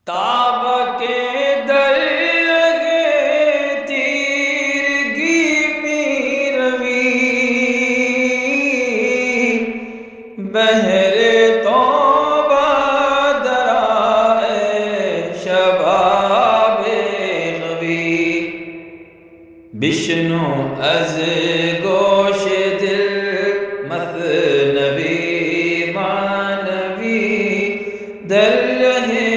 تاب کے درگے تیرگی میں روی بہر توبہ درائے شباب غوی بشنو از گوش دل مثنوی معنوی در رہے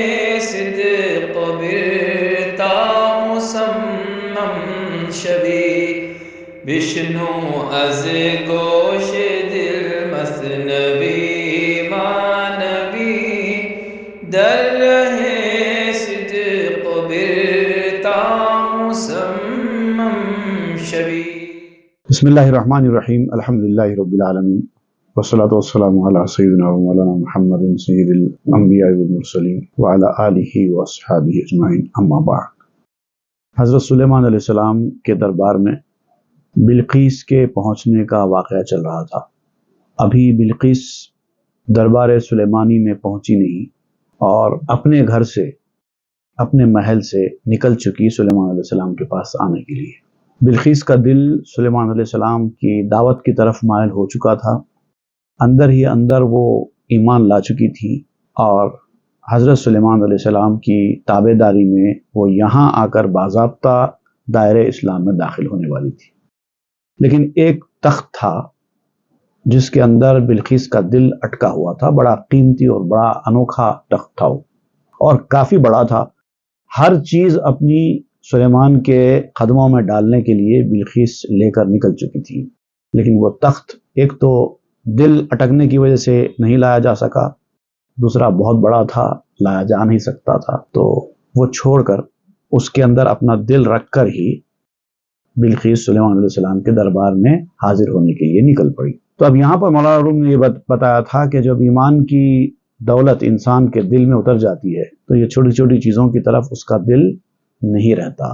صدق برتا مسمم شوی بشنو از گوش دل مثنوی معنوی در رہے صدق برتا مسمم شوی۔ بسم اللہ الرحمن الرحیم، الحمدللہ رب العالمین، والصلاة والسلام علی سیدنا و مولانا محمد سید الانبیاء والمرسلین وعلی آلہ واصحابہ اجمعین، اما بعد۔ حضرت سلیمان علیہ السلام کے دربار میں بلقیس کے پہنچنے کا واقعہ چل رہا تھا۔ ابھی بلقیس دربار سلیمانی میں پہنچی نہیں اور اپنے گھر سے، اپنے محل سے نکل چکی سلیمان علیہ السلام کے پاس آنے کے لیے۔ بلقیس کا دل سلیمان علیہ السلام کی دعوت کی طرف مائل ہو چکا تھا، اندر ہی اندر وہ ایمان لا چکی تھی اور حضرت سلیمان علیہ السلام کی تابع داری میں وہ یہاں آ کر باضابطہ دائرۂ اسلام میں داخل ہونے والی تھی۔ لیکن ایک تخت تھا جس کے اندر بلقیس کا دل اٹکا ہوا تھا، بڑا قیمتی اور بڑا انوکھا تخت تھا وہ، اور کافی بڑا تھا۔ ہر چیز اپنی سلیمان کے قدموں میں ڈالنے کے لیے بلقیس لے کر نکل چکی تھی، لیکن وہ تخت ایک تو دل اٹکنے کی وجہ سے نہیں لایا جا سکا، دوسرا بہت بڑا تھا، لایا جا نہیں سکتا تھا، تو وہ چھوڑ کر اس کے اندر اپنا دل رکھ کر ہی بلقیس سلیمان علیہ السلام کے دربار میں حاضر ہونے کے لیے نکل پڑی۔ تو اب یہاں پر مولانا روم نے یہ بتایا تھا کہ جب ایمان کی دولت انسان کے دل میں اتر جاتی ہے تو یہ چھوٹی چھوٹی چیزوں کی طرف اس کا دل نہیں رہتا۔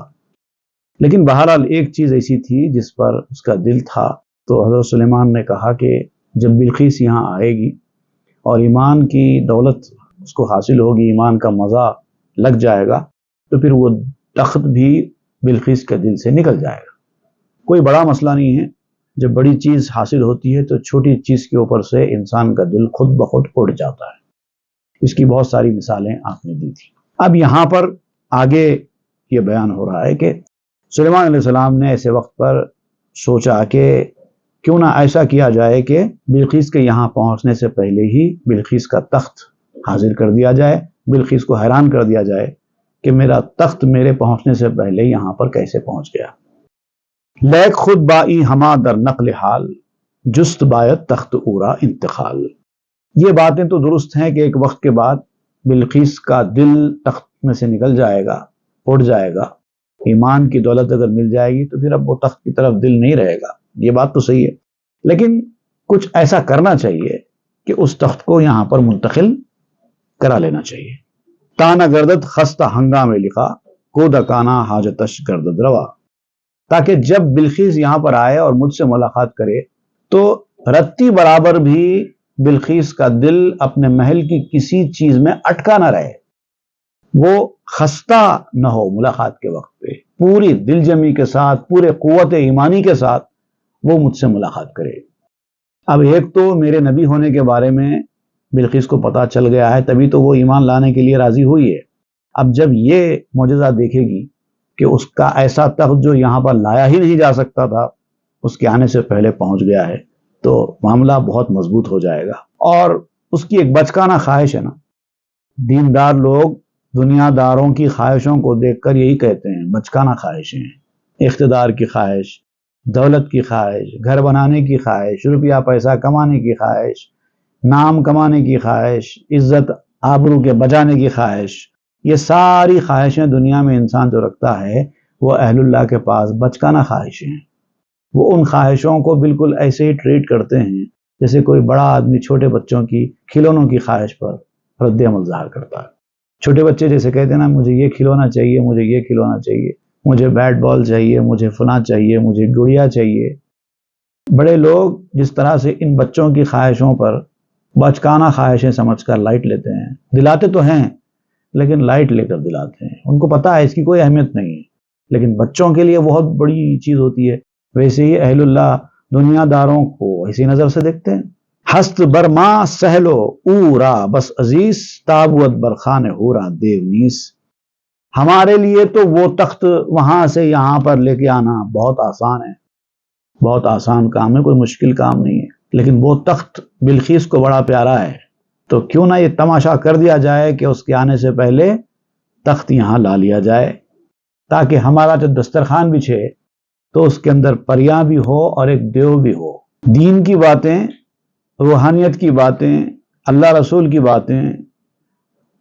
لیکن بہرحال ایک چیز ایسی تھی جس پر اس کا دل تھا، تو حضرت سلیمان نے کہا کہ جب بلقیس یہاں آئے گی اور ایمان کی دولت اس کو حاصل ہوگی، ایمان کا مزہ لگ جائے گا، تو پھر وہ تخت بھی بلقیس کے دل سے نکل جائے گا۔ کوئی بڑا مسئلہ نہیں ہے، جب بڑی چیز حاصل ہوتی ہے تو چھوٹی چیز کے اوپر سے انسان کا دل خود بخود اڑ جاتا ہے۔ اس کی بہت ساری مثالیں آپ نے دی تھی۔ اب یہاں پر آگے یہ بیان ہو رہا ہے کہ سلیمان علیہ السلام نے ایسے وقت پر سوچا کہ کیوں نہ ایسا کیا جائے کہ بلقیس کے یہاں پہنچنے سے پہلے ہی بلقیس کا تخت حاضر کر دیا جائے، بلقیس کو حیران کر دیا جائے کہ میرا تخت میرے پہنچنے سے پہلے یہاں پر کیسے پہنچ گیا۔ لیک خود بائی ہما در نقل حال، جست باید تخت اورا انتقال۔ یہ باتیں تو درست ہیں کہ ایک وقت کے بعد بلقیس کا دل تخت میں سے نکل جائے گا، اڑ جائے گا، ایمان کی دولت اگر مل جائے گی تو پھر اب وہ تخت کی طرف دل نہیں رہے گا، یہ بات تو صحیح ہے، لیکن کچھ ایسا کرنا چاہیے کہ اس تخت کو یہاں پر منتقل کرا لینا چاہیے۔ تانا گردد خستہ ہنگام لکھا، کو دکانا حاجتش گردد روا، تاکہ جب بلقیس یہاں پر آئے اور مجھ سے ملاقات کرے تو رتی برابر بھی بلقیس کا دل اپنے محل کی کسی چیز میں اٹکا نہ رہے، وہ خستہ نہ ہو ملاقات کے وقت پہ، پوری دل جمی کے ساتھ، پورے قوت ایمانی کے ساتھ وہ مجھ سے ملاقات کرے۔ اب ایک تو میرے نبی ہونے کے بارے میں بلقیس کو پتہ چل گیا ہے، تبھی تو وہ ایمان لانے کے لیے راضی ہوئی ہے۔ اب جب یہ معجزہ دیکھے گی کہ اس کا ایسا تخت جو یہاں پر لایا ہی نہیں جا سکتا تھا اس کے آنے سے پہلے پہنچ گیا ہے، تو معاملہ بہت مضبوط ہو جائے گا۔ اور اس کی ایک بچکانہ خواہش ہے نا، دیندار لوگ دنیا داروں کی خواہشوں کو دیکھ کر یہی کہتے ہیں، بچکانہ خواہشیں ہیں، اقتدار کی خواہش، دولت کی خواہش، گھر بنانے کی خواہش، روپیہ پیسہ کمانے کی خواہش، نام کمانے کی خواہش، عزت آبرو کے بچانے کی خواہش، یہ ساری خواہشیں دنیا میں انسان جو رکھتا ہے وہ اہل اللہ کے پاس بچکانہ خواہشیں ہیں۔ وہ ان خواہشوں کو بالکل ایسے ہی ٹریٹ کرتے ہیں جیسے کوئی بڑا آدمی چھوٹے بچوں کی کھلونوں کی خواہش پر رد عمل ظاہر کرتا ہے۔ چھوٹے بچے جیسے کہتے ہیں نا، مجھے یہ کھلونا چاہیے، مجھے یہ کھلونا چاہیے، مجھے بیٹ بال چاہیے، مجھے فلاں چاہیے، مجھے گڑیا چاہیے۔ بڑے لوگ جس طرح سے ان بچوں کی خواہشوں پر بچکانہ خواہشیں سمجھ کر لائٹ لیتے ہیں، دلاتے تو ہیں لیکن لائٹ لے کر دلاتے ہیں، ان کو پتہ ہے اس کی کوئی اہمیت نہیں ہے، لیکن بچوں کے لیے بہت بڑی چیز ہوتی ہے۔ ویسے ہی اہل اللہ دنیا داروں کو اسی نظر سے دیکھتے ہیں۔ ہست برما سہلو اورا بس عزیز تابوت برخان ہورا دیونیس۔ ہمارے لیے تو وہ تخت وہاں سے یہاں پر لے کے آنا بہت آسان ہے، بہت آسان کام ہے، کوئی مشکل کام نہیں ہے، لیکن وہ تخت بلقیس کو بڑا پیارا ہے، تو کیوں نہ یہ تماشا کر دیا جائے کہ اس کے آنے سے پہلے تخت یہاں لا لیا جائے، تاکہ ہمارا جو دسترخوان بچھے تو اس کے اندر پریاں بھی ہو اور ایک دیو بھی ہو۔ دین کی باتیں، روحانیت کی باتیں، اللہ رسول کی باتیں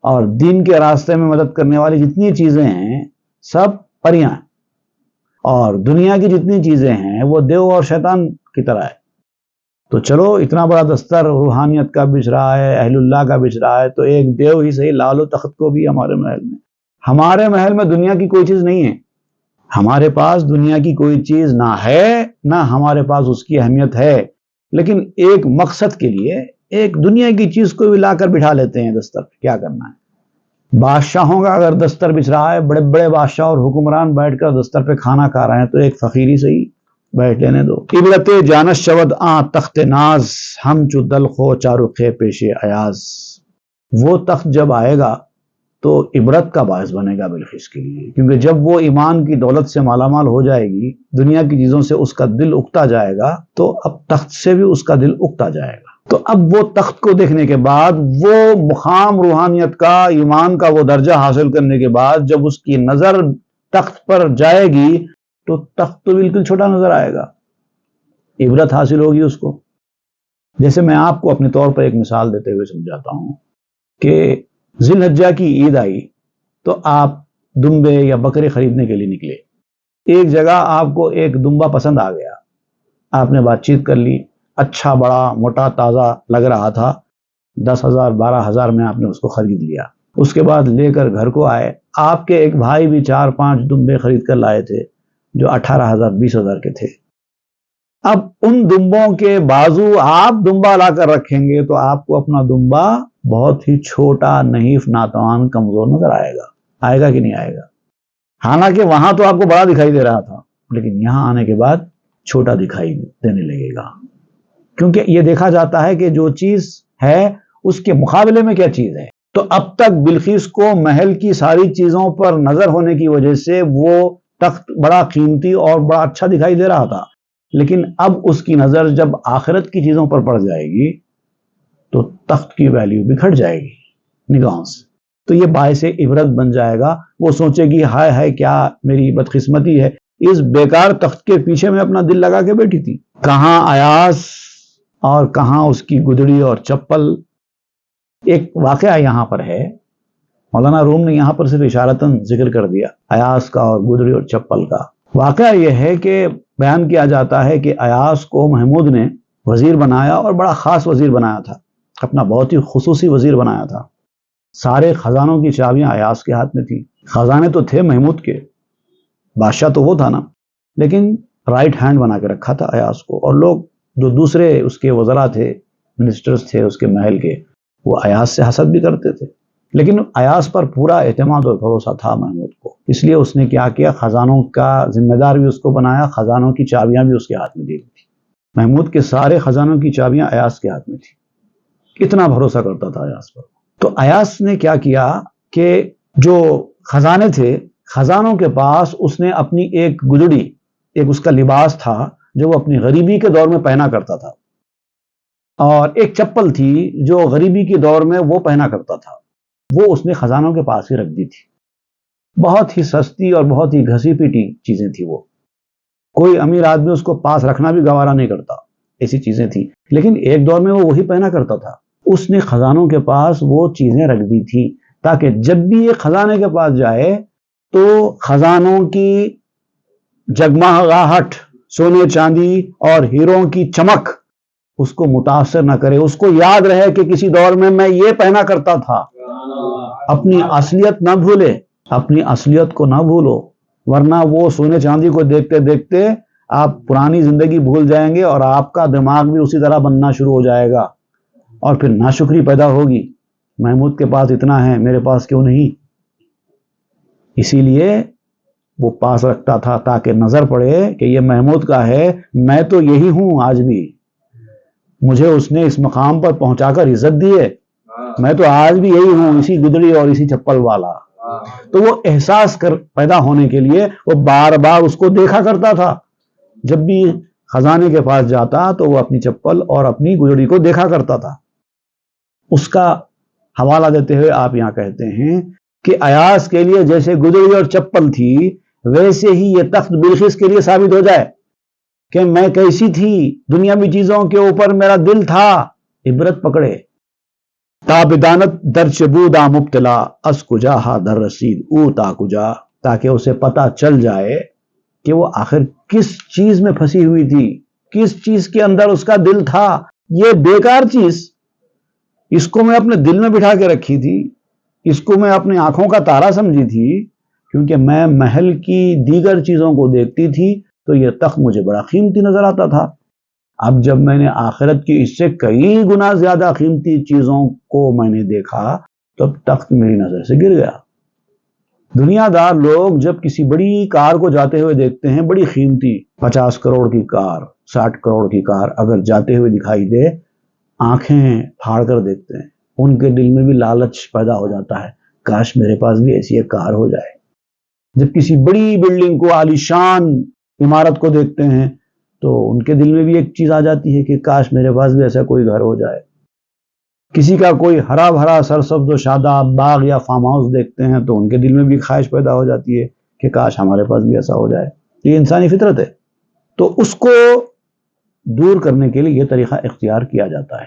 اور دین کے راستے میں مدد کرنے والی جتنی چیزیں ہیں سب پریاں ہیں، اور دنیا کی جتنی چیزیں ہیں وہ دیو اور شیطان کی طرح ہے۔ تو چلو اتنا بڑا دستر روحانیت کا بچھ رہا ہے، اہل اللہ کا بچھ رہا ہے، تو ایک دیو ہی صحیح لا لو تخت کو بھی ہمارے محل میں۔ ہمارے محل میں دنیا کی کوئی چیز نہیں ہے، ہمارے پاس دنیا کی کوئی چیز نہ ہے نہ ہمارے پاس اس کی اہمیت ہے، لیکن ایک مقصد کے لیے ایک دنیا کی چیز کو بھی لا کر بٹھا لیتے ہیں دستر پہ، کیا کرنا ہے۔ بادشاہوں کا اگر دستر بچھ رہا ہے، بڑے بڑے بادشاہ اور حکمران بیٹھ کر دستر پہ کھانا کھا رہے ہیں، تو ایک فقیری صحیح بیٹھ لینے دو۔ عبرت جانش شود آ تخت ناز ہم چو دلخو چارخ پیش ایاز۔ وہ تخت جب آئے گا تو عبرت کا باعث بنے گا بلقیس کے لیے، کیونکہ جب وہ ایمان کی دولت سے مالا مال ہو جائے گی، دنیا کی چیزوں سے اس کا دل اکتا جائے گا، تو اب تخت سے بھی اس کا دل اکتا جائے گا۔ تو اب وہ تخت کو دیکھنے کے بعد، وہ مقام روحانیت کا، ایمان کا وہ درجہ حاصل کرنے کے بعد جب اس کی نظر تخت پر جائے گی تو تخت تو بالکل چھوٹا نظر آئے گا، عبرت حاصل ہوگی اس کو۔ جیسے میں آپ کو اپنے طور پر ایک مثال دیتے ہوئے سمجھاتا ہوں کہ ذی الحجہ کی عید آئی تو آپ دمبے یا بکرے خریدنے کے لیے نکلے، ایک جگہ آپ کو ایک دمبا پسند آ گیا، آپ نے بات چیت کر لی، اچھا بڑا موٹا تازہ لگ رہا تھا، 10,000 12,000 میں آپ نے اس کو خرید لیا۔ اس کے بعد لے کر گھر کو آئے، آپ کے ایک بھائی بھی 4-5 دمبے خرید کر لائے تھے جو 18,000 20,000 کے تھے۔ اب ان دمبوں کے بازو آپ دمبا لا کر رکھیں گے تو آپ کو اپنا دمبا بہت ہی چھوٹا، نحیف، ناتوان، کمزور نظر آئے گا کہ نہیں آئے گا؟ حالانکہ وہاں تو آپ کو بڑا دکھائی دے رہا تھا، لیکن یہاں آنے کے بعد چھوٹا دکھائی دینے لگے گا، کیونکہ یہ دیکھا جاتا ہے کہ جو چیز ہے اس کے مقابلے میں کیا چیز ہے۔ تو اب تک بلقیس کو محل کی ساری چیزوں پر نظر ہونے کی وجہ سے وہ تخت بڑا قیمتی اور بڑا اچھا دکھائی دے رہا تھا، لیکن اب اس کی نظر جب آخرت کی چیزوں پر پڑ جائے گی تو تخت کی ویلیو بھی گھٹ جائے گی نگاہوں سے، تو یہ باعث عبرت بن جائے گا۔ وہ سوچے گی ہائے ہائے کیا میری بدقسمتی ہے، اس بیکار تخت کے پیچھے میں اپنا دل لگا کے بیٹھی تھی۔ کہاں ایاز اور کہاں اس کی گدڑی اور چپل۔ ایک واقعہ یہاں پر ہے، مولانا روم نے یہاں پر صرف اشارتاً ذکر کر دیا ایاز کا اور گدڑی اور چپل کا۔ واقعہ یہ ہے کہ بیان کیا جاتا ہے کہ ایاز کو محمود نے وزیر بنایا اور بڑا خاص وزیر بنایا تھا، اپنا بہت ہی خصوصی وزیر بنایا تھا۔ سارے خزانوں کی چابیاں ایاز کے ہاتھ میں تھیں، خزانے تو تھے محمود کے، بادشاہ تو وہ تھا نا، لیکن رائٹ ہینڈ بنا کے رکھا تھا ایاز کو، اور لوگ جو دوسرے اس کے وزراء تھے، منسٹرز تھے اس کے محل کے، وہ ایاز سے حسد بھی کرتے تھے، لیکن ایاز پر پورا اعتماد اور بھروسہ تھا محمود کو، اس لیے اس نے کیا کیا، خزانوں کا ذمہ دار بھی اس کو بنایا، خزانوں کی چابیاں بھی اس کے ہاتھ میں دی تھی۔ محمود کے سارے خزانوں کی چابیاں ایاز کے ہاتھ میں تھی، اتنا بھروسہ کرتا تھا ایاز پر۔ تو ایاز نے کیا کیا کہ جو خزانے تھے، خزانوں کے پاس اس نے اپنی ایک گدڑی، ایک اس کا لباس تھا جو وہ اپنی غریبی کے دور میں پہنا کرتا تھا، اور ایک چپل تھی جو غریبی کے دور میں وہ پہنا کرتا تھا، وہ اس نے خزانوں کے پاس ہی رکھ دی تھی۔ بہت ہی سستی اور بہت ہی گھسی پیٹی چیزیں تھی، وہ کوئی امیر آدمی اس کو پاس رکھنا بھی گوارا نہیں کرتا، ایسی چیزیں تھیں، لیکن ایک دور میں وہ وہی پہنا کرتا تھا۔ اس نے خزانوں کے پاس وہ چیزیں رکھ دی تھی تاکہ جب بھی یہ خزانے کے پاس جائے تو خزانوں کی جگمگاہٹ، سونے چاندی اور ہیروں کی چمک اس کو متاثر نہ کرے، اس کو یاد رہے کہ کسی دور میں یہ پہنا کرتا تھا۔ اپنی اصلیت نہ بھولے، اپنی اصلیت کو نہ بھولو، ورنہ وہ سونے چاندی کو دیکھتے دیکھتے آپ پرانی زندگی بھول جائیں گے اور آپ کا دماغ بھی اسی طرح بننا شروع ہو جائے گا، اور پھر ناشکری پیدا ہوگی، محمود کے پاس اتنا ہے میرے پاس کیوں نہیں۔ اسی لیے وہ پاس رکھتا تھا تاکہ نظر پڑے کہ یہ محمود کا ہے، میں تو یہی ہوں آج بھی، مجھے اس نے اس مقام پر پہنچا کر عزت دی ہے، میں تو آج بھی یہی ہوں، اسی گدڑی اور اسی چپل والا۔ تو وہ احساس پیدا ہونے کے لیے وہ بار بار اس کو دیکھا کرتا تھا، جب بھی خزانے کے پاس جاتا تو وہ اپنی چپل اور اپنی گدڑی کو دیکھا کرتا تھا۔ اس کا حوالہ دیتے ہوئے آپ یہاں کہتے ہیں کہ ایاز کے لیے جیسے گدڑی اور چپل تھی، ویسے ہی یہ تخت بلخیس کے لیے ثابت ہو جائے کہ میں کیسی تھی، دنیاوی چیزوں کے اوپر میرا دل تھا۔ عبرت پکڑے تا بدانت در چبودا مبتلا، اس کجا ہا در رسید او تا کجا، تاکہ اسے پتا چل جائے کہ وہ آخر کس چیز میں پھنسی ہوئی تھی، کس چیز کے اندر اس کا دل تھا۔ یہ بیکار چیز، اس کو میں اپنے دل میں بٹھا کے رکھی تھی، اس کو میں اپنی آنکھوں کا تارا سمجھی تھی، کیونکہ میں محل کی دیگر چیزوں کو دیکھتی تھی تو یہ تخت مجھے بڑا قیمتی نظر آتا تھا۔ اب جب میں نے آخرت کی اس سے کئی گنا زیادہ قیمتی چیزوں کو میں نے دیکھا تو اب تخت میری نظر سے گر گیا۔ دنیا دار لوگ جب کسی بڑی کار کو جاتے ہوئے دیکھتے ہیں، بڑی قیمتی 50 کروڑ کی کار، 60 کروڑ کی کار اگر جاتے ہوئے دکھائی دے، آنکھیں پھاڑ کر دیکھتے ہیں، ان کے دل میں بھی لالچ پیدا ہو جاتا ہے، کاش میرے پاس بھی ایسی ایک کار ہو جائے۔ جب کسی بڑی بلڈنگ کو، عالیشان عمارت کو دیکھتے ہیں تو ان کے دل میں بھی ایک چیز آ جاتی ہے کہ کاش میرے پاس بھی ایسا کوئی گھر ہو جائے۔ کسی کا کوئی ہرا بھرا سرسبز و شاداب باغ یا فارم ہاؤس دیکھتے ہیں تو ان کے دل میں بھی خواہش پیدا ہو جاتی ہے کہ کاش ہمارے پاس بھی ایسا ہو جائے۔ یہ انسانی فطرت ہے۔ تو اس کو دور کرنے کے لیے یہ طریقہ اختیار کیا جاتا ہے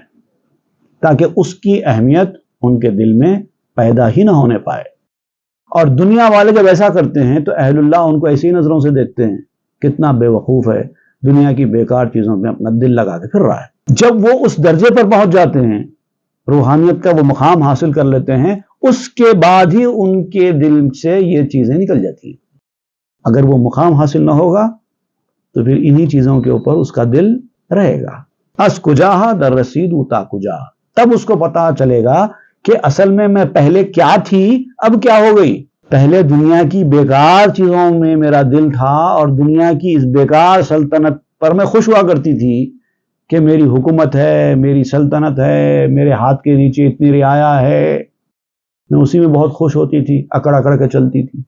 تاکہ اس کی اہمیت ان کے دل میں پیدا ہی نہ ہونے پائے۔ اور دنیا والے جب ایسا کرتے ہیں تو اہل اللہ ان کو ایسی نظروں سے دیکھتے ہیں، کتنا بے وقوف ہے، دنیا کی بیکار چیزوں میں اپنا دل لگا کے پھر رہا ہے۔ جب وہ اس درجے پر پہنچ جاتے ہیں، روحانیت کا وہ مقام حاصل کر لیتے ہیں، اس کے بعد ہی ان کے دل سے یہ چیزیں نکل جاتی ہیں۔ اگر وہ مقام حاصل نہ ہوگا تو پھر انہی چیزوں کے اوپر اس کا دل رہے گا۔ اس کجا در رسید اتا کجا، تب اس کو پتا چلے گا کہ اصل میں پہلے کیا تھی، اب کیا ہو گئی۔ پہلے دنیا کی بیکار چیزوں میں میرا دل تھا اور دنیا کی اس بیکار سلطنت پر میں خوش ہوا کرتی تھی کہ میری حکومت ہے، میری سلطنت ہے، میرے ہاتھ کے نیچے اتنی رعایا ہے، میں اسی میں بہت خوش ہوتی تھی، اکڑ اکڑ کے چلتی تھی۔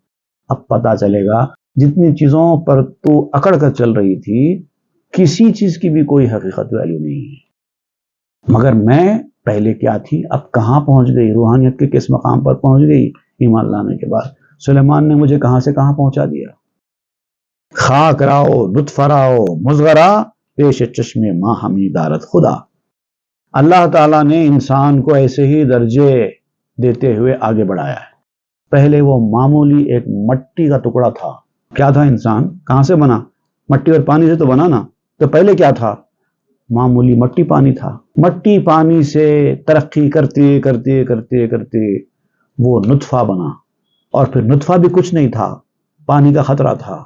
اب پتا چلے گا جتنی چیزوں پر تو اکڑ کر چل رہی تھی، کسی چیز کی بھی کوئی حقیقت ویلیو نہیں ہے، مگر میں پہلے کیا تھی، اب کہاں پہنچ گئی، روحانیت کے کس مقام پر پہنچ گئی ایمان لانے کے بعد۔ سلیمان نے مجھے کہاں سے کہاں پہنچا دیا۔ خاک راؤ لطف راؤ مزغرا، پیش چشم ماں ہمی دارت خدا۔ اللہ تعالیٰ نے انسان کو ایسے ہی درجے دیتے ہوئے آگے بڑھایا ہے۔ پہلے وہ معمولی ایک مٹی کا ٹکڑا تھا۔ کیا تھا انسان؟ کہاں سے بنا؟ مٹی اور پانی سے تو بنا نا۔ تو پہلے کیا تھا؟ معمولی مٹی پانی تھا۔ مٹی پانی سے ترقی کرتے کرتے کرتے کرتے وہ نطفہ بنا، اور پھر نطفہ بھی کچھ نہیں تھا، پانی کا خطرہ تھا،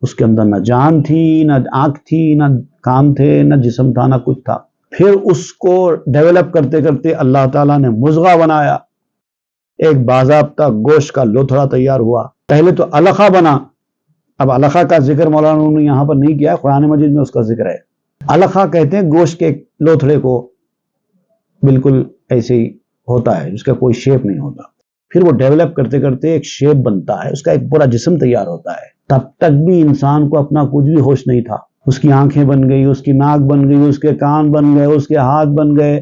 اس کے اندر نہ جان تھی، نہ آنکھ تھی، نہ کام تھے، نہ جسم تھا، نہ کچھ تھا۔ پھر اس کو ڈیولپ کرتے کرتے اللہ تعالیٰ نے مضغہ بنایا، ایک باضابطہ گوشت کا لوتھڑا تیار ہوا۔ پہلے تو علقہ بنا، اب علقہ کا ذکر مولانا نے یہاں پر نہیں کیا، قرآن مجید میں اس کا ذکر ہے۔ علقہ کہتے ہیں گوشت کے لوتھڑے کو، بالکل ایسے ہی ہوتا ہے، اس کا کوئی شیپ نہیں ہوتا۔ پھر وہ ڈیولپ کرتے کرتے ایک شیپ بنتا ہے، اس کا ایک پورا جسم تیار ہوتا ہے۔ تب تک بھی انسان کو اپنا کچھ بھی ہوش نہیں تھا۔ اس کی آنکھیں بن گئی، اس کی ناک بن گئی، اس کے کان بن گئے، اس کے ہاتھ بن گئے،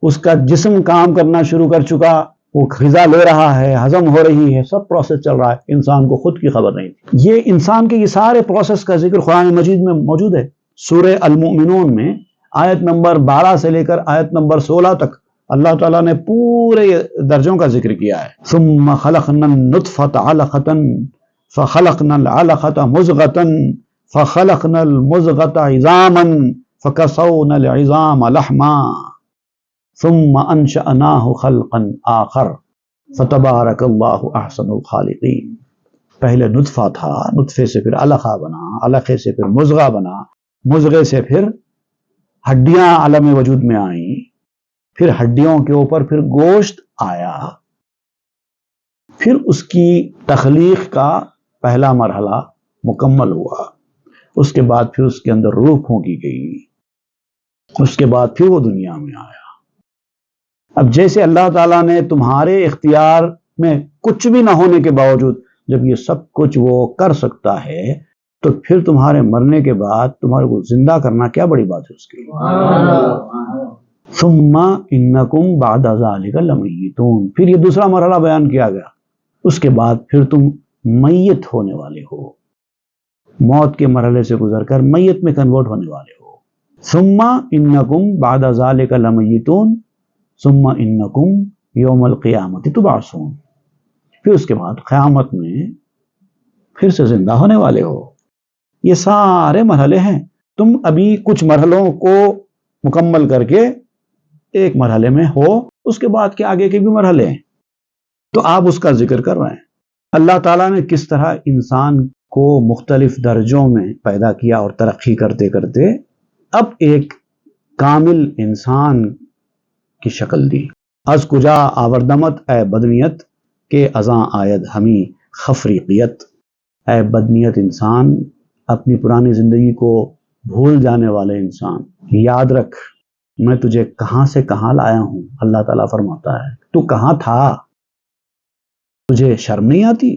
اس کا جسم کام کرنا شروع کر چکا، وہ غذا لے رہا ہے، ہضم ہو رہی ہے، سب پروسیس چل رہا ہے، انسان کو خود کی خبر نہیں تھی۔ یہ انسان کے یہ سارے پروسیس کا ذکر قرآن مجید میں موجود ہے۔ سورہ المؤمنون میں آیت نمبر 12 سے لے کر آیت نمبر 16 تک اللہ تعالیٰ نے پورے درجوں کا ذکر کیا ہے۔ ثم خلقنا النطفة علقة فخلقنا العلقة مضغة فخلقنا المضغة عظاما فكسونا العظام لحما ثم انشأناه خلقا آخر فتبارك الله احسن الخالقین۔ پہلے نطفہ تھا، نطفے سے پھر علقہ بنا، علقے سے پھر مضغہ بنا، مضغے سے پھر ہڈیاں عالم وجود میں آئیں، پھر ہڈیوں کے اوپر پھر گوشت آیا، پھر اس کی تخلیق کا پہلا مرحلہ مکمل ہوا، اس کے بعد پھر اس کے اندر روح پھونکی گئی، اس کے بعد پھر وہ دنیا میں آیا۔ اب جیسے اللہ تعالیٰ نے تمہارے اختیار میں کچھ بھی نہ ہونے کے باوجود جب یہ سب کچھ وہ کر سکتا ہے، تو پھر تمہارے مرنے کے بعد تمہارے کو زندہ کرنا کیا بڑی بات ہے اس کے لیے۔ ثم انکم بعد ذلک لمیتون، پھر یہ دوسرا مرحلہ بیان کیا گیا، اس کے بعد پھر تم میت ہونے والے ہو، موت کے مرحلے سے گزر کر میت میں کنورٹ ہونے والے ہو۔ ثم انکم بعد ذلک لمیتون ثم انکم یوم القیامت تبعثون، پھر اس کے بعد قیامت میں پھر سے زندہ ہونے والے ہو۔ یہ سارے مرحلے ہیں، تم ابھی کچھ مرحلوں کو مکمل کر کے ایک مرحلے میں ہو، اس کے بعد کے آگے کے بھی مرحلے ہیں، تو آپ اس کا ذکر کر رہے ہیں۔ اللہ تعالیٰ نے کس طرح انسان کو مختلف درجوں میں پیدا کیا اور ترقی کرتے کرتے اب ایک کامل انسان کی شکل دی۔ از کجا آوردمت اے بدنیت کہ ازاں آید ہمیں خفریقیت، اے بدنیت انسان، اپنی پرانی زندگی کو بھول جانے والے انسان، یاد رکھ میں تجھے کہاں سے کہاں لایا ہوں۔ اللہ تعالیٰ فرماتا ہے تو کہاں تھا، تجھے شرم نہیں آتی؟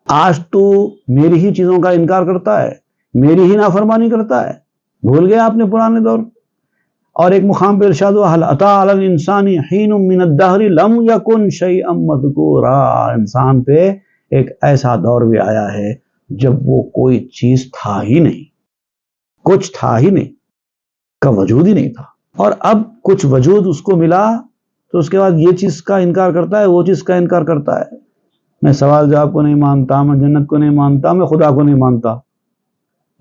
آج تو میری ہی چیزوں کا انکار کرتا ہے، میری ہی نافرمانی کرتا ہے، بھول گیا اپنے پرانے دور۔ اور ایک مقام پہ ارشاد ہوا هل اتى على الانسان حين من الدهر لم يكن شيئا مذكورا، انسان پہ ایک ایسا دور بھی آیا ہے جب وہ کوئی چیز تھا ہی نہیں، کچھ تھا ہی نہیں، کا وجود ہی نہیں تھا، اور اب کچھ وجود اس کو ملا تو اس کے بعد یہ چیز کا انکار کرتا ہے، وہ چیز کا انکار کرتا ہے۔ میں سوال جواب کو نہیں مانتا، میں جنت کو نہیں مانتا، میں خدا کو نہیں مانتا،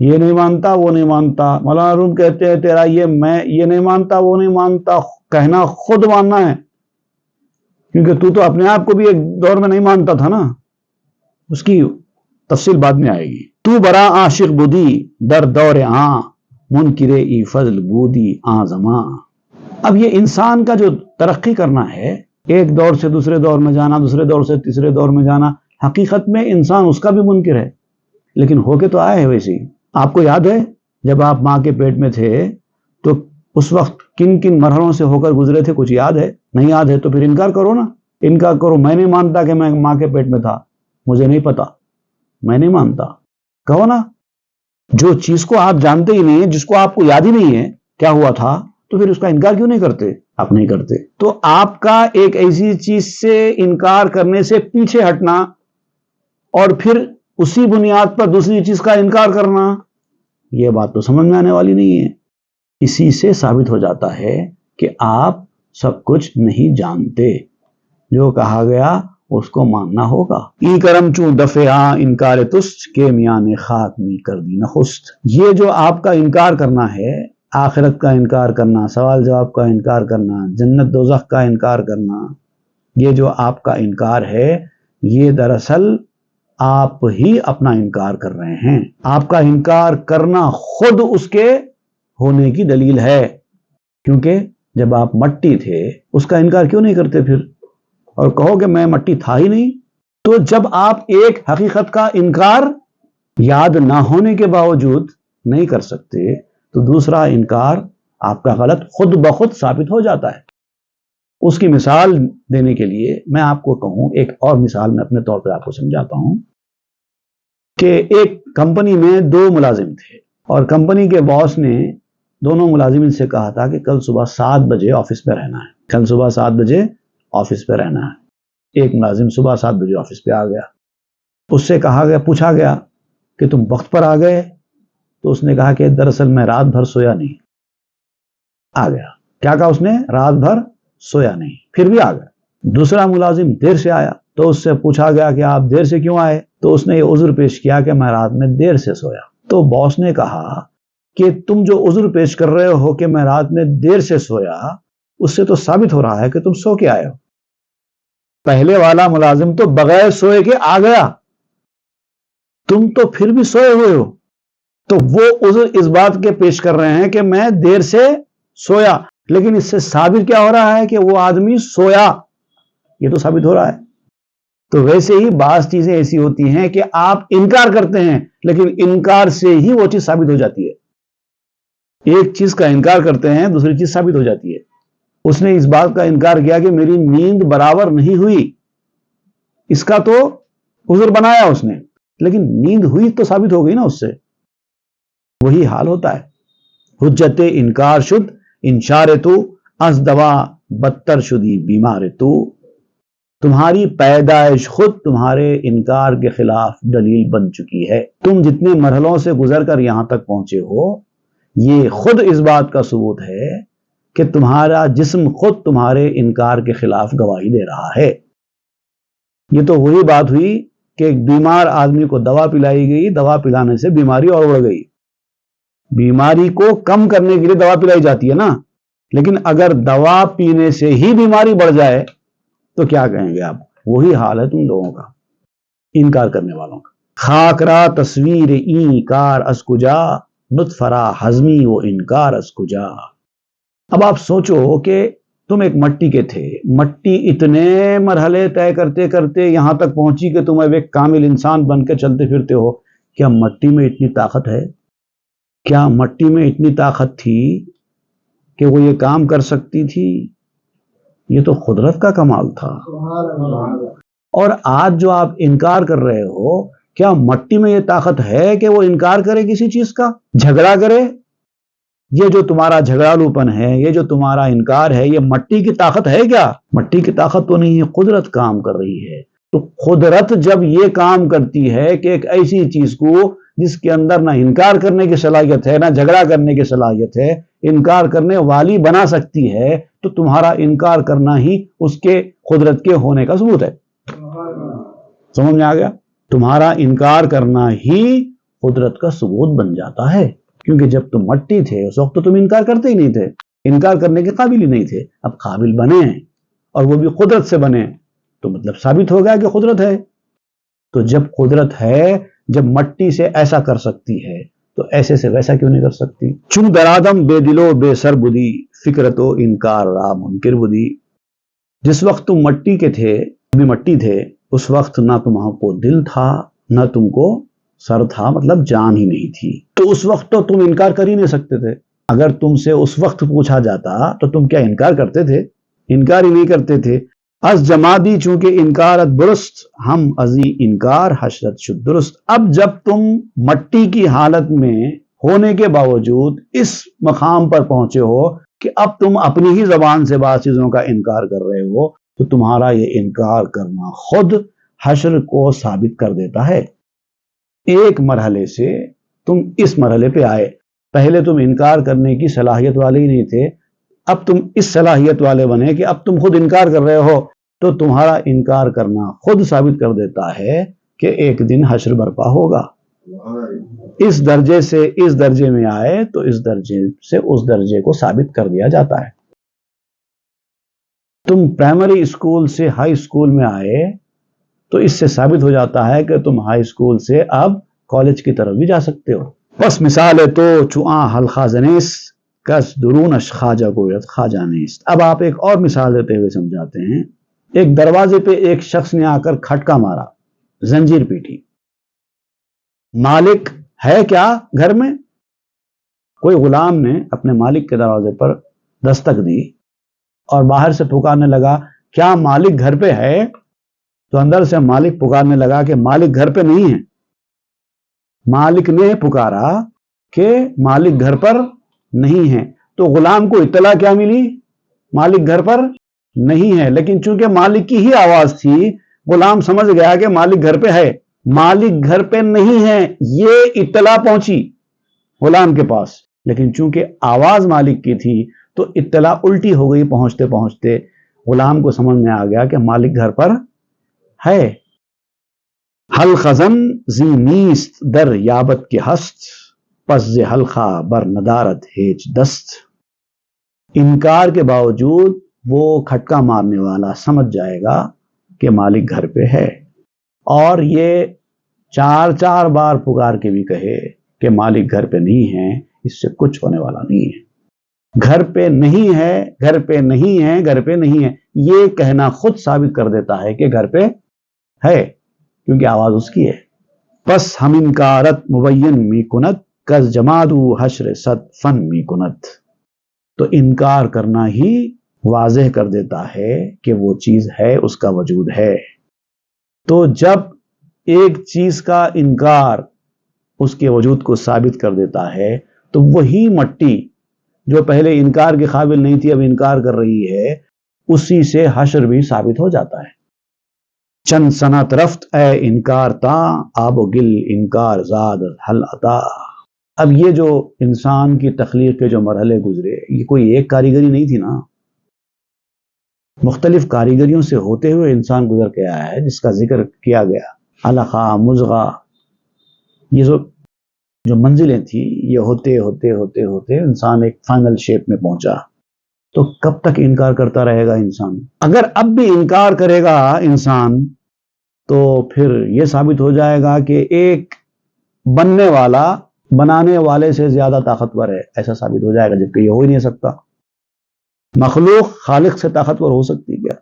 یہ نہیں مانتا وہ نہیں مانتا۔ مولانا روم کہتے ہیں تیرا میں یہ نہیں مانتا وہ نہیں مانتا کہنا خود ماننا ہے، کیونکہ تو اپنے آپ کو بھی ایک دور میں نہیں مانتا تھا نا، اس کی تفصیل بعد میں آئے گی۔ تو برا عاشق بودی در دور آں منکر ای فضل بودی آں زماں۔ اب یہ انسان کا جو ترقی کرنا ہے، ایک دور سے دوسرے دور میں جانا، دوسرے دور سے تیسرے دور میں جانا، حقیقت میں انسان اس کا بھی منکر ہے، لیکن ہو کے تو آئے ہے ویسے ہی۔ آپ کو یاد ہے جب آپ ماں کے پیٹ میں تھے تو اس وقت کن کن مرحلوں سے ہو کر گزرے تھے؟ کچھ یاد ہے؟ نہیں یاد ہے تو پھر انکار کرو نا، انکار کرو، میں نہیں مانتا کہ میں ماں کے پیٹ میں تھا، مجھے نہیں پتا، میں نہیں مانتا، کہو نا۔ جو چیز کو آپ جانتے ہی نہیں، جس کو آپ کو یاد ہی نہیں ہے کیا ہوا تھا، تو پھر اس کا انکار کیوں نہیں کرتے؟ آپ نہیں کرتے۔ تو آپ کا ایک ایسی چیز سے انکار کرنے سے پیچھے ہٹنا اور پھر اسی بنیاد پر دوسری چیز کا انکار کرنا، یہ بات تو سمجھ میں آنے والی نہیں ہے۔ اسی سے ثابت ہو جاتا ہے کہ آپ سب کچھ نہیں جانتے، جو کہا گیا اس کو ماننا ہوگا۔ ای کرم چون دفعہ انکار تست کے میان خاک می کر دی نخست۔ یہ جو آپ کا انکار کرنا ہے، آخرت کا انکار کرنا، سوال جواب کا انکار کرنا، جنت دوزخ کا انکار کرنا، یہ جو آپ کا انکار ہے، یہ دراصل آپ ہی اپنا انکار کر رہے ہیں۔ آپ کا انکار کرنا خود اس کے ہونے کی دلیل ہے، کیونکہ جب آپ مٹی تھے اس کا انکار کیوں نہیں کرتے پھر، اور کہو کہ میں مٹی تھا ہی نہیں؟ تو جب آپ ایک حقیقت کا انکار یاد نہ ہونے کے باوجود نہیں کر سکتے تو دوسرا انکار آپ کا غلط خود بخود ثابت ہو جاتا ہے۔ اس کی مثال دینے کے لیے میں آپ کو کہوں، ایک اور مثال میں اپنے طور پر آپ کو سمجھاتا ہوں کہ ایک کمپنی میں 2 ملازم تھے، اور کمپنی کے باس نے دونوں ملازمین سے کہا تھا کہ کل صبح 7 بجے آفس پہ رہنا ہے، کل صبح 7 بجے آفس پہ رہنا ہے۔ ایک ملازم صبح 7 بجے آفس پہ آ گیا، اس سے کہا گیا، پوچھا گیا کہ تم وقت پر آ گئے؟ تو اس نے کہا کہ دراصل میں رات بھر سویا نہیں۔ آ گیا، کیا کہا اس نے؟ رات بھر سویا نہیں، پھر بھی آ گیا۔ دوسرا ملازم دیر سے آیا تو اس سے پوچھا گیا کہ آپ دیر سے کیوں آئے؟ تو اس نے یہ عذر پیش کیا کہ میں رات میں دیر سے سویا۔ تو باس نے کہا کہ تم جو عذر پیش کر رہے ہو کہ میں رات میں دیر سے سویا، اس سے تو ثابت ہو رہا ہے کہ تم سو کے آئے ہو۔ پہلے والا ملازم تو بغیر سوئے کے آ گیا، تم تو پھر بھی سوئے ہوئے ہو، تو وہ عذر اس بات کے پیش کر رہے ہیں کہ میں دیر سے سویا، لیکن اس سے ثابت کیا ہو رہا ہے کہ وہ آدمی سویا، یہ تو ثابت ہو رہا ہے۔ تو ویسے ہی بعض چیزیں ایسی ہوتی ہیں کہ آپ انکار کرتے ہیں لیکن انکار سے ہی وہ چیز ثابت ہو جاتی ہے۔ ایک چیز کا انکار کرتے ہیں دوسری چیز ثابت ہو جاتی ہے۔ اس نے اس بات کا انکار کیا کہ میری نیند برابر نہیں ہوئی، اس کا تو عذر بنایا اس نے، لیکن نیند ہوئی تو ثابت ہو گئی نا اس سے۔ وہی حال ہوتا ہے۔ حجت انکار شد انشار تو، از دوا بدتر شدی بیمار تو۔ تمہاری پیدائش خود تمہارے انکار کے خلاف دلیل بن چکی ہے۔ تم جتنے مرحلوں سے گزر کر یہاں تک پہنچے ہو، یہ خود اس بات کا ثبوت ہے کہ تمہارا جسم خود تمہارے انکار کے خلاف گواہی دے رہا ہے۔ یہ تو وہی بات ہوئی کہ ایک بیمار آدمی کو دوا پلائی گئی، دوا پلانے سے بیماری اور بڑھ گئی۔ بیماری کو کم کرنے کے لیے دوا پلائی جاتی ہے نا، لیکن اگر دوا پینے سے ہی بیماری بڑھ جائے تو کیا کہیں گے آپ؟ وہی حال ہے تم لوگوں کا، انکار کرنے والوں کا۔ خاک را تصویر این کار از کجا، نطفہ را ہضمی و انکار از کجا۔ اب آپ سوچو کہ تم ایک مٹی کے تھے، مٹی اتنے مرحلے طے کرتے کرتے یہاں تک پہنچی کہ تم اب ایک کامل انسان بن کے چلتے پھرتے ہو۔ کیا مٹی میں اتنی طاقت ہے؟ کیا مٹی میں اتنی طاقت تھی کہ وہ یہ کام کر سکتی تھی؟ یہ تو قدرت کا کمال تھا۔ اور آج جو آپ انکار کر رہے ہو، کیا مٹی میں یہ طاقت ہے کہ وہ انکار کرے کسی چیز کا، جھگڑا کرے؟ یہ جو تمہارا جھگڑالوپن ہے، یہ جو تمہارا انکار ہے، یہ مٹی کی طاقت ہے کیا؟ مٹی کی طاقت تو نہیں ہے، قدرت کام کر رہی ہے۔ تو قدرت جب یہ کام کرتی ہے کہ ایک ایسی چیز کو جس کے اندر نہ انکار کرنے کی صلاحیت ہے نہ جھگڑا کرنے کی صلاحیت ہے، انکار کرنے والی بنا سکتی ہے، تو تمہارا انکار کرنا ہی اس کے قدرت کے ہونے کا ثبوت ہے۔ سمجھ میں آ گیا؟ تمہارا انکار کرنا ہی قدرت کا ثبوت بن جاتا ہے، کیونکہ جب تم مٹی تھے اس وقت تو تم انکار کرتے ہی نہیں تھے، انکار کرنے کے قابل ہی نہیں تھے۔ اب قابل بنے ہیں اور وہ بھی قدرت سے بنے تو مطلب ثابت ہو گیا کہ قدرت ہے۔ تو جب قدرت ہے، جب مٹی سے ایسا کر سکتی ہے تو ایسے سے ویسا کیوں نہیں کر سکتی؟ چون درادم بے دلو بے سر بدی، فکرت و انکار را منکر بدی۔ جس وقت تم مٹی کے تھے، بھی مٹی تھے، اس وقت نہ تمہاں کو دل تھا نہ تم کو سر تھا، مطلب جان ہی نہیں تھی، تو اس وقت تو تم انکار کر ہی نہیں سکتے تھے۔ اگر تم سے اس وقت پوچھا جاتا تو تم کیا انکار کرتے تھے؟ انکار ہی نہیں کرتے تھے۔ از جمادی چونکہ انکارت برست، ہم ازی انکار حشرت شد درست۔ اب جب تم مٹی کی حالت میں ہونے کے باوجود اس مقام پر پہنچے ہو کہ اب تم اپنی ہی زبان سے بعض چیزوں کا انکار کر رہے ہو، تو تمہارا یہ انکار کرنا خود حشر کو ثابت کر دیتا ہے۔ ایک مرحلے سے تم اس مرحلے پہ آئے، پہلے تم انکار کرنے کی صلاحیت والے ہی نہیں تھے، اب تم اس صلاحیت والے بنے کہ اب تم خود انکار کر رہے ہو، تو تمہارا انکار کرنا خود ثابت کر دیتا ہے کہ ایک دن حشر برپا ہوگا۔ اس درجے سے اس درجے میں آئے تو اس درجے سے اس درجے کو ثابت کر دیا جاتا ہے۔ تم پرائمری اسکول سے ہائی اسکول میں آئے تو اس سے ثابت ہو جاتا ہے کہ تم ہائی اسکول سے اب کالج کی طرف بھی جا سکتے ہو۔ بس مثال ہے تو چوآں حلقہ زنیس، کس درونش خواجہ گوید خواجہ نیست۔ اب آپ ایک اور مثال دیتے ہوئے سمجھاتے ہیں۔ ایک دروازے پہ ایک شخص نے آ کر کھٹکا مارا، زنجیر پیٹی۔ مالک ہے کیا گھر میں؟ کوئی غلام نے اپنے مالک کے دروازے پر دستک دی اور باہر سے پکارنے لگا، کیا مالک گھر پہ ہے؟ تو اندر سے مالک پکارنے لگا کہ مالک گھر پہ نہیں ہے۔ مالک نے پکارا کہ مالک گھر پر نہیں ہے، تو غلام کو اطلاع کیا ملی؟ مالک گھر پر نہیں ہے، لیکن چونکہ مالک کی ہی آواز تھی، غلام سمجھ گیا کہ مالک گھر پہ ہے۔ مالک گھر پہ نہیں ہے یہ اطلاع پہنچی غلام کے پاس، لیکن چونکہ آواز مالک کی تھی تو اطلاع الٹی ہو گئی، پہنچتے پہنچتے غلام کو سمجھ میں آ گیا کہ مالک گھر پر ہے۔ حلقہ زن زی نیست در یابت کے ہست، پس ز حلقہ بر ندارت ہیچ دست۔ انکار کے باوجود وہ کھٹکا مارنے والا سمجھ جائے گا کہ مالک گھر پہ ہے، اور یہ 4 بار پکار کے بھی کہے کہ مالک گھر پہ نہیں ہے، اس سے کچھ ہونے والا نہیں ہے۔ گھر پہ نہیں ہے، گھر پہ نہیں ہے، گھر پہ نہیں ہے، یہ کہنا خود ثابت کر دیتا ہے کہ گھر پہ ہے کیونکہ آواز اس کی ہے. پس ہم انکارت مبین می کنت کز جمادو حشر صد فن می کنت. تو انکار کرنا ہی واضح کر دیتا ہے کہ وہ چیز ہے، اس کا وجود ہے. تو جب ایک چیز کا انکار اس کے وجود کو ثابت کر دیتا ہے تو وہی مٹی جو پہلے انکار کے قابل نہیں تھی اب انکار کر رہی ہے، اسی سے حشر بھی ثابت ہو جاتا ہے. چند سنت رفت اے انکار تا آب و گل انکار زاد حل عطا. اب یہ جو انسان کی تخلیق کے جو مرحلے گزرے، یہ کوئی ایک کاریگری نہیں تھی نا، مختلف کاریگریوں سے ہوتے ہوئے انسان گزر کے آیا ہے، جس کا ذکر کیا گیا. علقہ، مضغہ، یہ جو منزلیں تھیں، یہ ہوتے ہوتے ہوتے ہوتے انسان ایک فائنل شیپ میں پہنچا. تو کب تک انکار کرتا رہے گا انسان؟ اگر اب بھی انکار کرے گا انسان تو پھر یہ ثابت ہو جائے گا کہ ایک بننے والا بنانے والے سے زیادہ طاقتور ہے، ایسا ثابت ہو جائے گا، جبکہ یہ ہو ہی نہیں سکتا. مخلوق خالق سے طاقتور ہو سکتی کیا؟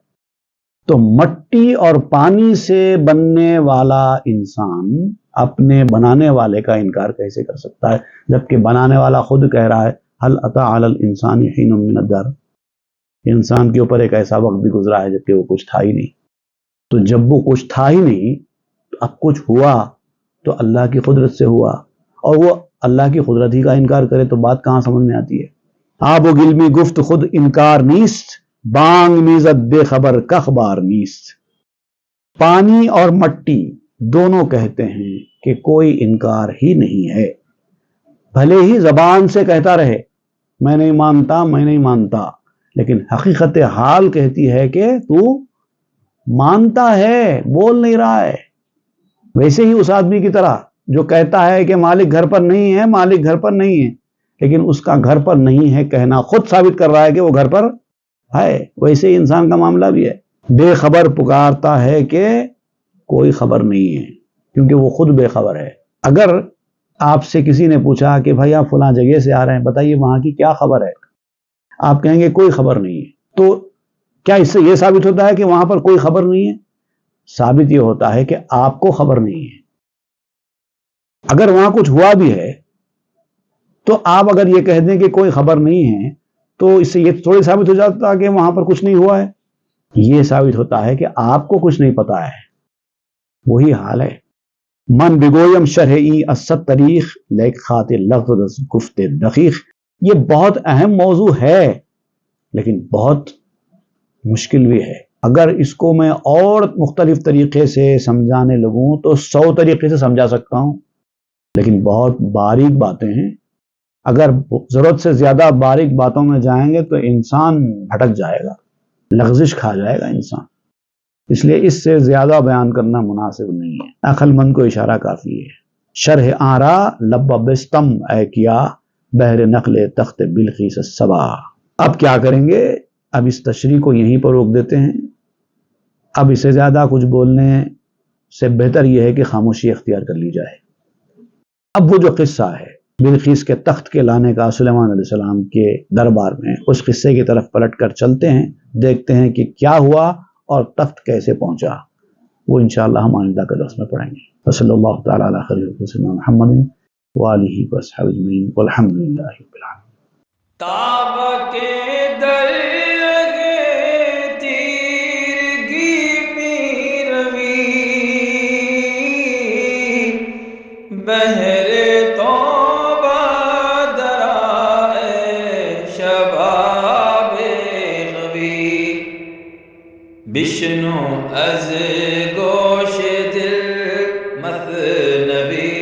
تو مٹی اور پانی سے بننے والا انسان اپنے بنانے والے کا انکار کیسے کر سکتا ہے، جبکہ بنانے والا خود کہہ رہا ہے هل اتى على الانسان حين من الدهر. انسان کے اوپر ایک ایسا وقت بھی گزرا ہے جبکہ وہ کچھ تھا ہی نہیں. تو جب وہ کچھ تھا ہی نہیں تو اب کچھ ہوا تو اللہ کی قدرت سے ہوا، اور وہ اللہ کی قدرت ہی کا انکار کرے تو بات کہاں سمجھ میں آتی ہے؟ آب و گلمی گفت خود انکار نیست بانگ میزد بے خبر کخبار نیست. پانی اور مٹی دونوں کہتے ہیں کہ کوئی انکار ہی نہیں ہے، بھلے ہی زبان سے کہتا رہے میں نہیں مانتا میں نہیں مانتا، لیکن حقیقت حال کہتی ہے کہ تو مانتا ہے، بول نہیں رہا ہے. ویسے ہی اس آدمی کی طرح جو کہتا ہے کہ مالک گھر پر نہیں ہے، مالک گھر پر نہیں ہے، لیکن اس کا گھر پر نہیں ہے کہنا خود ثابت کر رہا ہے کہ وہ گھر پر ہے. ویسے ہی انسان کا معاملہ بھی ہے. بے خبر پکارتا ہے کہ کوئی خبر نہیں ہے، کیونکہ وہ خود بے خبر ہے. اگر آپ سے کسی نے پوچھا کہ بھائی آپ فلاں جگہ سے آ رہے ہیں، بتائیے وہاں کی کیا خبر ہے، آپ کہیں گے کوئی خبر نہیں ہے. تو کیا اس سے یہ ثابت ہوتا ہے کہ وہاں پر کوئی خبر نہیں ہے؟ ثابت یہ ہوتا ہے کہ آپ کو خبر نہیں ہے. اگر وہاں کچھ ہوا بھی ہے تو آپ اگر یہ کہہ دیں کہ کوئی خبر نہیں ہے تو اس سے یہ تھوڑی ثابت ہو جاتا کہ وہاں پر کچھ نہیں ہوا ہے. یہ ثابت ہوتا ہے کہ آپ کو کچھ نہیں پتا ہے. وہی حال ہے. من بگویم شرحی اسد تاریخ لیک خاطر لفظ گفت دقیق. یہ بہت اہم موضوع ہے لیکن بہت مشکل بھی ہے. اگر اس کو میں اور مختلف طریقے سے سمجھانے لگوں تو 100 طریقے سے سمجھا سکتا ہوں، لیکن بہت باریک باتیں ہیں. اگر ضرورت سے زیادہ باریک باتوں میں جائیں گے تو انسان بھٹک جائے گا، لغزش کھا جائے گا انسان. اس لیے اس سے زیادہ بیان کرنا مناسب نہیں ہے. عقل مند کو اشارہ کافی ہے. شرح آرا لب بستم اے کیا بحر نقل تخت بلقیس الصبا. اب کیا کریں گے؟ اب اس تشریح کو یہیں پر روک دیتے ہیں. اب اسے زیادہ کچھ بولنے سے بہتر یہ ہے کہ خاموشی اختیار کر لی جائے. اب وہ جو قصہ ہے بلقیس کے تخت کے لانے کا سلیمان علیہ السلام کے دربار میں، اس قصے کی طرف پلٹ کر چلتے ہیں، دیکھتے ہیں کہ کیا ہوا اور تخت کیسے پہنچا. وہ انشاءاللہ ہم آئندہ کے درس میں پڑھیں گے. صلی اللہ تعالی علی خیر سیدنا محمد وآلہ وصحبہ اجمعین والحمد للہ رب العالمین. تاب کے در لگے تیرگی میں روی بہر توبہ درائے شباب غوی. بشنو از گوش دل مثنوی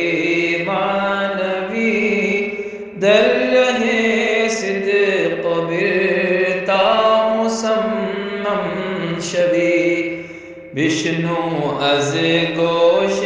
معنوی در رہے صدق برتا مسمم شوی. بشنو از گوش